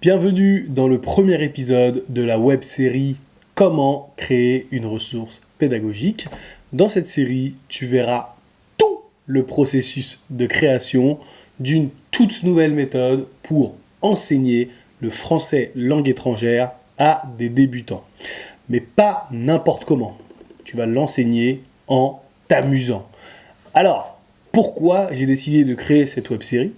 Bienvenue dans le premier épisode de la web-série Comment créer une ressource pédagogique. Dans cette série, tu verras tout le processus de création d'une toute nouvelle méthode pour enseigner le français langue étrangère à des débutants. Mais pas n'importe comment. Tu vas l'enseigner en t'amusant. Alors, pourquoi j'ai décidé de créer cette web-série ?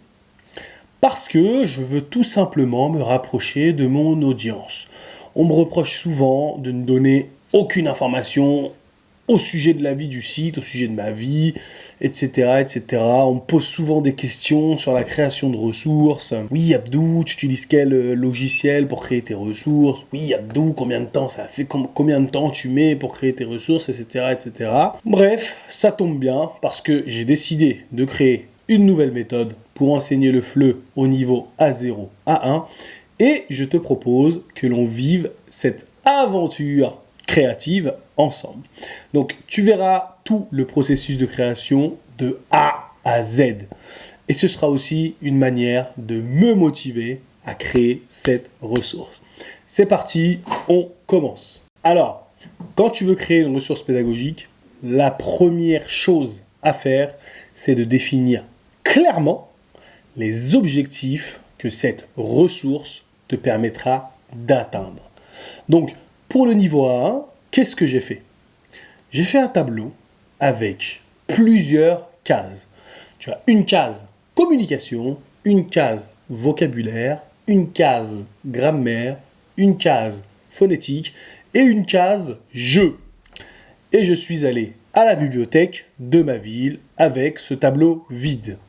Parce que je veux tout simplement me rapprocher de mon audience. On me reproche souvent de ne donner aucune information au sujet de la vie du site, au sujet de ma vie, etc., etc. On me pose souvent des questions sur la création de ressources. Oui, Abdou, tu utilises quel logiciel pour créer tes ressources ? Oui, Abdou, combien de temps ça fait ? Combien de temps tu mets pour créer tes ressources, etc., etc. Bref, ça tombe bien parce que j'ai décidé de créer une nouvelle méthode pour enseigner le FLE au niveau A0, A1, et je te propose que l'on vive cette aventure créative ensemble. Donc, tu verras tout le processus de création de A à Z. Et ce sera aussi une manière de me motiver à créer cette ressource. C'est parti, on commence. Alors, quand tu veux créer une ressource pédagogique, la première chose à faire, c'est de définir clairement les objectifs que cette ressource te permettra d'atteindre. Donc, pour le niveau A1, qu'est-ce que j'ai fait ? J'ai fait un tableau avec plusieurs cases. Tu as une case communication, une case vocabulaire, une case grammaire, une case phonétique et une case jeu. Et je suis allé à la bibliothèque de ma ville avec ce tableau vide.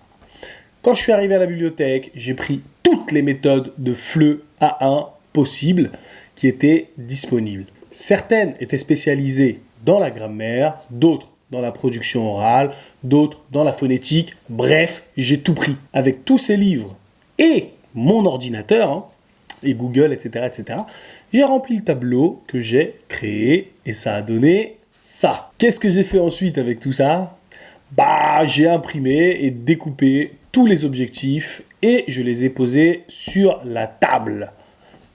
Quand je suis arrivé à la bibliothèque, j'ai pris toutes les méthodes de FLE A1 possibles qui étaient disponibles. Certaines étaient spécialisées dans la grammaire, d'autres dans la production orale, d'autres dans la phonétique. Bref, j'ai tout pris. Avec tous ces livres et mon ordinateur, et Google, etc., etc., j'ai rempli le tableau que j'ai créé et ça a donné ça. Qu'est-ce que j'ai fait ensuite avec tout ça ? J'ai imprimé et découpé tous les objectifs et je les ai posés sur la table.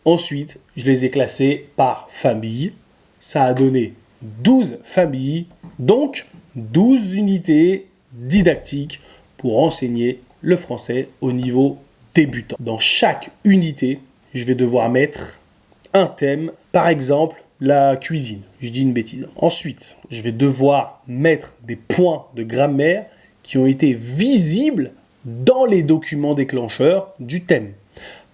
Ensuite, je les ai classés par famille. Ça a donné 12 familles, donc 12 unités didactiques pour enseigner le français au niveau débutant. Dans chaque unité, je vais devoir mettre un thème, par exemple la cuisine, je dis une bêtise. Ensuite, je vais devoir mettre des points de grammaire qui ont été visibles dans les documents déclencheurs du thème.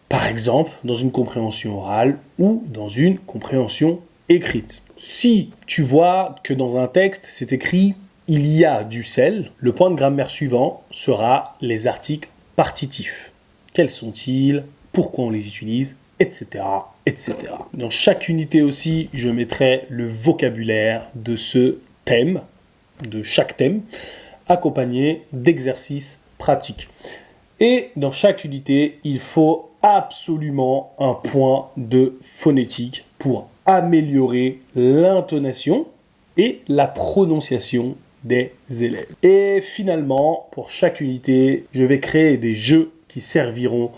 Par exemple, dans une compréhension orale ou dans une compréhension écrite. Si tu vois que dans un texte, c'est écrit « il y a du sel », le point de grammaire suivant sera les articles partitifs. Quels sont-ils ? Pourquoi on les utilise ? Etc., etc. Dans chaque unité aussi, je mettrai le vocabulaire de ce thème, de chaque thème, accompagné d'exercices pratiques. Et dans chaque unité, il faut absolument un point de phonétique pour améliorer l'intonation et la prononciation des élèves. Et finalement, pour chaque unité, je vais créer des jeux qui serviront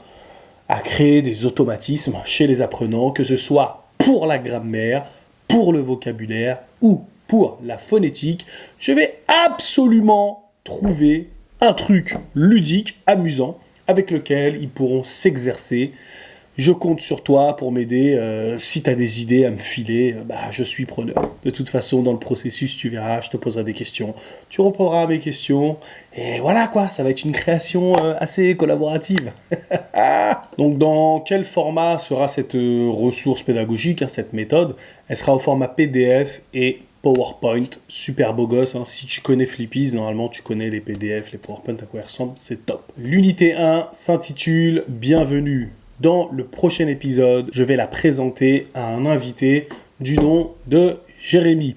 à créer des automatismes chez les apprenants, que ce soit pour la grammaire, pour le vocabulaire ou pour la phonétique. Je vais absolument trouver un truc ludique, amusant, avec lequel ils pourront s'exercer. Je compte sur toi pour m'aider. Si tu as des idées à me filer, je suis preneur. De toute façon, dans le processus, tu verras, je te poserai des questions. Tu répondras à mes questions. Et voilà quoi, ça va être une création assez collaborative. Donc, dans quel format sera cette ressource pédagogique, cette méthode ? Elle sera au format PDF et PowerPoint, super beau gosse. Si tu connais Flippies, normalement tu connais les PDF, les PowerPoint, à quoi ils ressemblent, c'est top. L'unité 1 s'intitule « Bienvenue ». Dans le prochain épisode, je vais la présenter à un invité du nom de Jérémy.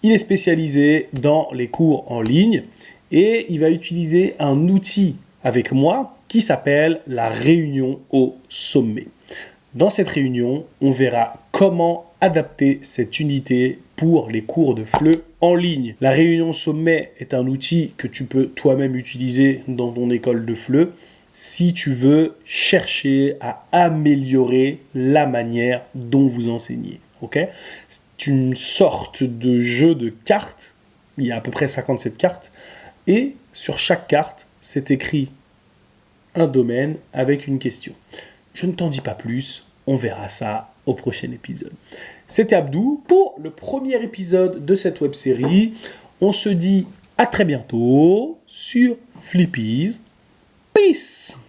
Il est spécialisé dans les cours en ligne et il va utiliser un outil avec moi qui s'appelle la réunion au sommet. Dans cette réunion, on verra comment adapter cette unité pour les cours de FLE en ligne. La réunion sommet est un outil que tu peux toi-même utiliser dans ton école de FLE si tu veux chercher à améliorer la manière dont vous enseignez. Ok ? C'est une sorte de jeu de cartes. Il y a à peu près 57 cartes. Et sur chaque carte, c'est écrit un domaine avec une question. Je ne t'en dis pas plus, on verra ça au prochain épisode. C'était Abdou pour le premier épisode de cette web-série. On se dit à très bientôt sur Flippies. Peace!